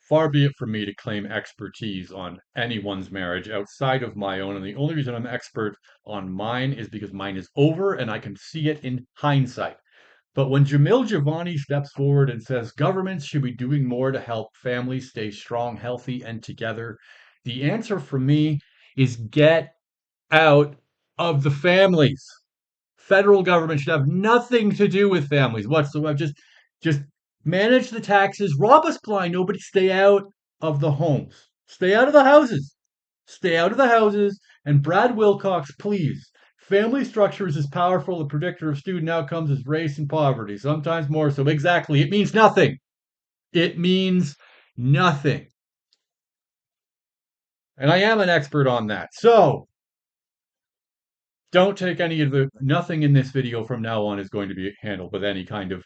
Far be it from me to claim expertise on anyone's marriage outside of my own, and the only reason I'm expert on mine is because mine is over and I can see it in hindsight. But when Jamil Giovanni steps forward and says governments should be doing more to help families stay strong, healthy, and together, the answer for me is get out of the families. Federal government should have nothing to do with families whatsoever. Just manage the taxes, rob us blind. Nobody stay out of the homes. Stay out of the houses. Stay out of the houses. And Brad Wilcox, please. Family structure is as powerful a predictor of student outcomes as race and poverty, sometimes more so. Exactly. It means nothing. It means nothing. And I am an expert on that. So don't take any of the, nothing in this video from now on is going to be handled with any kind of,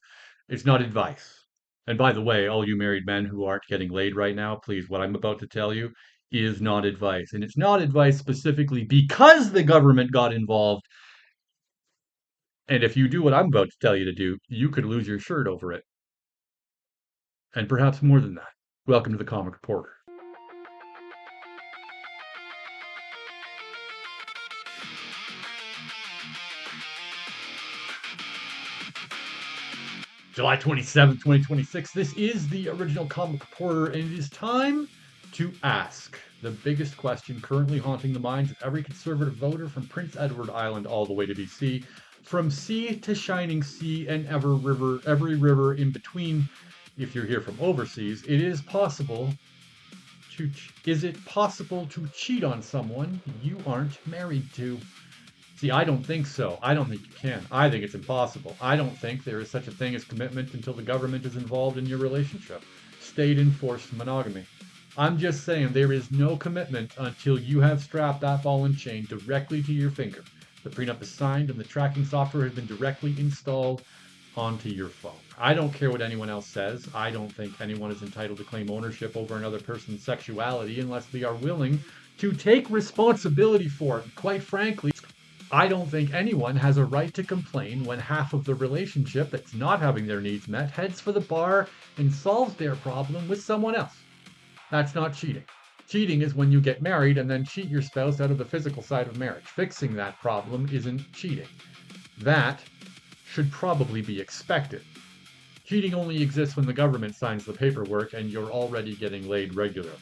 it's not advice. And by the way, all you married men who aren't getting laid right now, please, what I'm about to tell you is not advice. And it's not advice specifically because the government got involved. And if you do what I'm about to tell you to do, you could lose your shirt over it. And perhaps more than that. Welcome to the Comic Reporter. July 27th, 2026. This is the original Comic Reporter, and it is time to ask the biggest question currently haunting the minds of every conservative voter from Prince Edward Island all the way to BC, from sea to shining sea and every river in between. If you're here from overseas, is it possible to cheat on someone you aren't married to? See, I don't think so. I don't think you can. I think it's impossible. I don't think there is such a thing as commitment until the government is involved in your relationship. State enforced monogamy. I'm just saying there is no commitment until you have strapped that ball and chain directly to your finger. The prenup is signed and the tracking software has been directly installed onto your phone. I don't care what anyone else says. I don't think anyone is entitled to claim ownership over another person's sexuality unless they are willing to take responsibility for it. Quite frankly, I don't think anyone has a right to complain when half of the relationship that's not having their needs met heads for the bar and solves their problem with someone else. That's not cheating. Cheating is when you get married and then cheat your spouse out of the physical side of marriage. Fixing that problem isn't cheating. That should probably be expected. Cheating only exists when the government signs the paperwork and you're already getting laid regularly.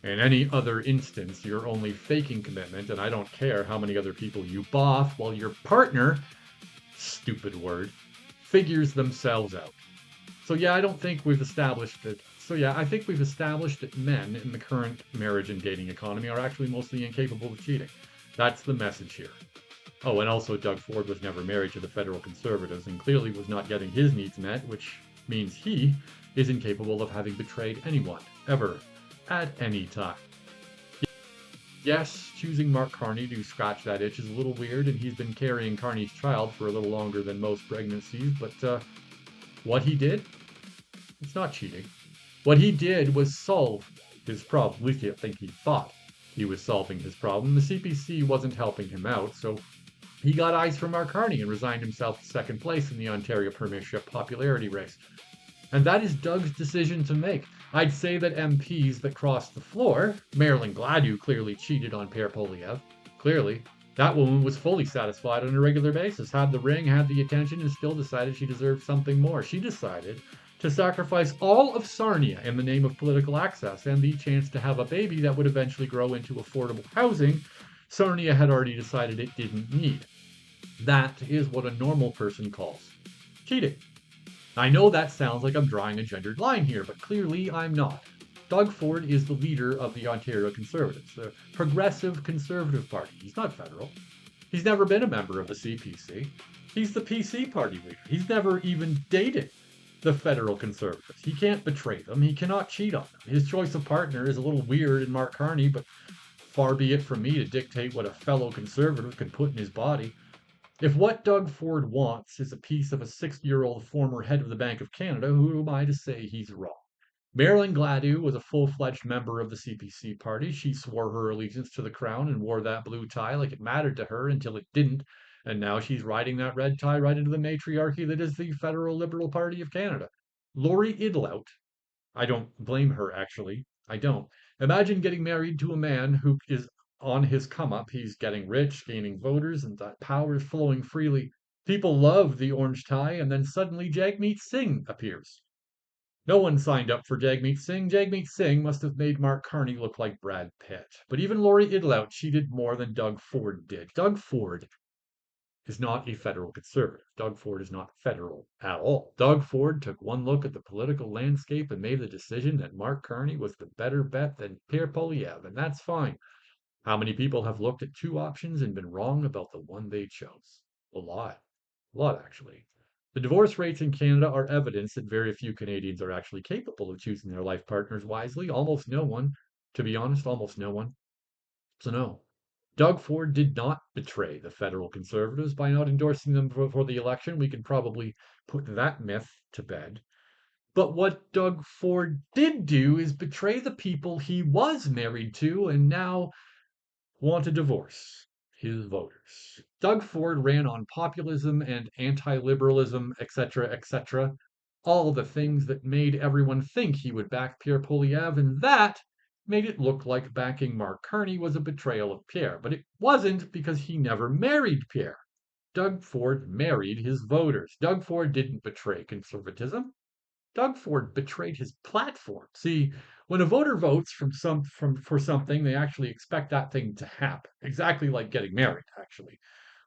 In any other instance, you're only faking commitment, and I don't care how many other people you boff while your partner, stupid word, figures themselves out. So yeah, I don't think we've established that. So yeah, I think we've established that men in the current marriage and dating economy are actually mostly incapable of cheating. That's the message here. Oh, and also Doug Ford was never married to the federal conservatives and clearly was not getting his needs met, which means he is incapable of having betrayed anyone, ever, at any time. Yes, choosing Mark Carney to scratch that itch is a little weird, and he's been carrying Carney's child for a little longer than most pregnancies, but what he did, it's not cheating. What he did was solve his problem. At least I think he thought he was solving his problem. The CPC wasn't helping him out, so he got eyes from Mark Carney and resigned himself to second place in the Ontario Premiership popularity race. And that is Doug's decision to make. I'd say that MPs that crossed the floor, Marilyn Gladu clearly cheated on Pierre Poilievre. Clearly. That woman was fully satisfied on a regular basis, had the ring, had the attention, and still decided she deserved something more. She decided to sacrifice all of Sarnia in the name of political access and the chance to have a baby that would eventually grow into affordable housing Sarnia had already decided it didn't need. That is what a normal person calls cheating. I know that sounds like I'm drawing a gendered line here, but clearly I'm not. Doug Ford is the leader of the Ontario Conservatives, the Progressive Conservative Party. He's not federal. He's never been a member of the CPC. He's the PC party leader. He's never even dated the federal Conservatives. He can't betray them. He cannot cheat on them. His choice of partner is a little weird in Mark Carney, but far be it from me to dictate what a fellow Conservative can put in his body. If what Doug Ford wants is a piece of a 60-year-old former head of the Bank of Canada, who am I to say he's wrong? Marilyn Gladu was a full-fledged member of the CPC party. She swore her allegiance to the crown and wore that blue tie like it mattered to her until it didn't. And now she's riding that red tie right into the matriarchy that is the Federal Liberal Party of Canada. Lori Idlout I don't blame her, actually. I don't. Imagine getting married to a man who is on his come up. He's getting rich, gaining voters, and that power is flowing freely. People love the orange tie, and then suddenly Jagmeet Singh appears. No one signed up for Jagmeet Singh. Jagmeet Singh must have made Mark Carney look like Brad Pitt. But even Lori Idlout cheated more than Doug Ford did. Doug Ford is not a federal conservative. Doug Ford is not federal at all. Doug Ford took one look at the political landscape and made the decision that Mark Carney was the better bet than Pierre Poilievre, and that's fine. How many people have looked at two options and been wrong about the one they chose? A lot. A lot, actually. The divorce rates in Canada are evidence that very few Canadians are actually capable of choosing their life partners wisely. Almost no one. To be honest, almost no one. So, no. Doug Ford did not betray the federal conservatives by not endorsing them for the election. We can probably put that myth to bed. But what Doug Ford did do is betray the people he was married to and now want to divorce his voters. Doug Ford ran on populism and anti-liberalism, etc., etc., all the things that made everyone think he would back Pierre Poilievre, and that made it look like backing Mark Carney was a betrayal of Pierre. But it wasn't, because he never married Pierre. Doug Ford married his voters. Doug Ford didn't betray conservatism. Doug Ford betrayed his platform. See, when a voter votes for something, they actually expect that thing to happen. Exactly like getting married, actually.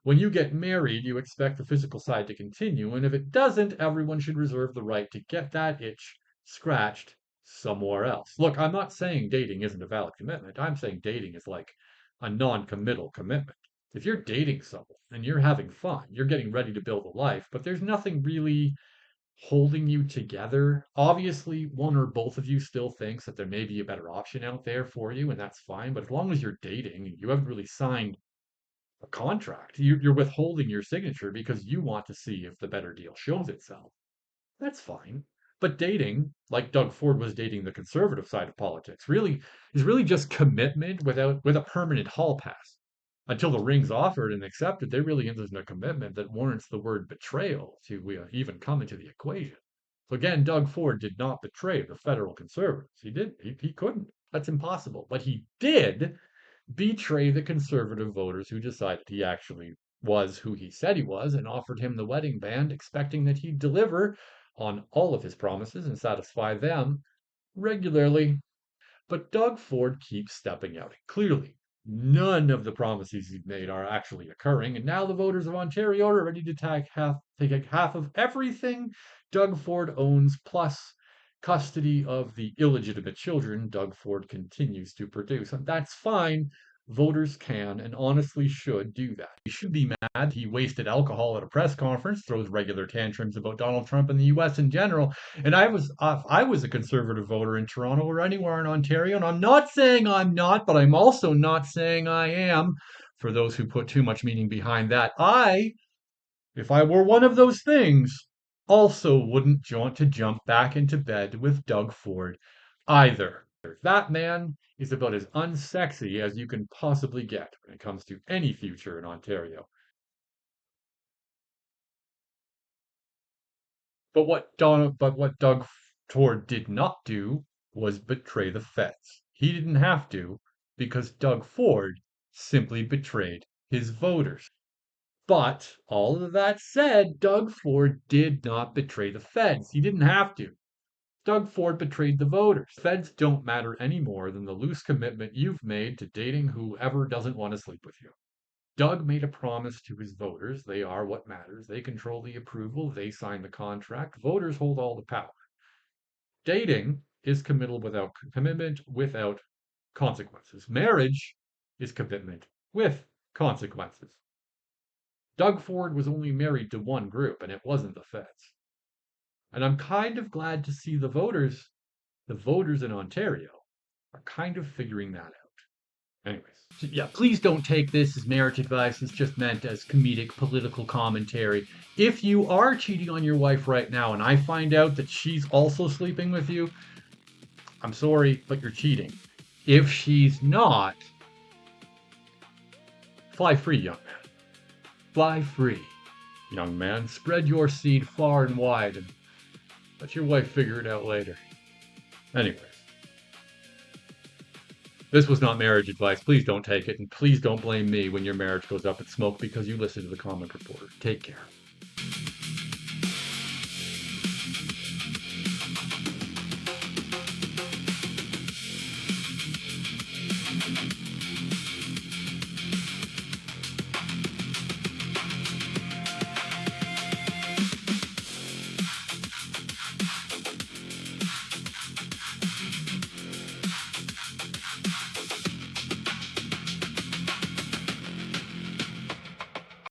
When you get married, you expect the physical side to continue, and if it doesn't, everyone should reserve the right to get that itch scratched somewhere else. Look, I'm not saying dating isn't a valid commitment. I'm saying dating is like a non-committal commitment. If you're dating someone and you're having fun, you're getting ready to build a life, but there's nothing really holding you together. Obviously, one or both of you still thinks that there may be a better option out there for you, and that's fine. But as long as you're dating, you haven't really signed a contract. You're withholding your signature because you want to see if the better deal shows itself. That's fine. But dating, like Doug Ford was dating the conservative side of politics, really is really just commitment with a permanent hall pass. Until the ring's offered and accepted, there really isn't a commitment that warrants the word betrayal to even come into the equation. So again, Doug Ford did not betray the federal conservatives. He didn't. He couldn't. That's impossible. But he did betray the conservative voters who decided he actually was who he said he was and offered him the wedding band, expecting that he'd deliver on all of his promises and satisfy them regularly. But Doug Ford keeps stepping out. Clearly, none of the promises he's made are actually occurring, and now the voters of Ontario are ready to take half of everything Doug Ford owns, plus custody of the illegitimate children Doug Ford continues to produce. And that's fine. Voters can and honestly should do that. He should be mad he wasted alcohol at a press conference, throws regular tantrums about Donald Trump and the US in general. And I was a conservative voter in Toronto or anywhere in Ontario, and I'm not saying I'm not, but I'm also not saying I am. For those who put too much meaning behind that, if I were one of those things, also wouldn't want to jump back into bed with Doug Ford either. That man is about as unsexy as you can possibly get when it comes to any future in Ontario. But what Doug Ford did not do was betray the feds. He didn't have to, because Doug Ford simply betrayed his voters. But all of that said, Doug Ford did not betray the feds. He didn't have to. Doug Ford betrayed the voters. Feds don't matter any more than the loose commitment you've made to dating whoever doesn't want to sleep with you. Doug made a promise to his voters. They are what matters. They control the approval. They sign the contract. Voters hold all the power. Dating is commitment without consequences. Marriage is commitment with consequences. Doug Ford was only married to one group, and it wasn't the feds. And I'm kind of glad to see the voters in Ontario, are kind of figuring that out. Anyways, yeah, please don't take this as marriage advice. It's just meant as comedic political commentary. If you are cheating on your wife right now and I find out that she's also sleeping with you, I'm sorry, but you're cheating. If she's not, fly free, young man. Fly free, young man. Spread your seed far and wide and let your wife figure it out later. Anyways, this was not marriage advice. Please don't take it, and please don't blame me when your marriage goes up in smoke because you listen to the comment reporter. Take care.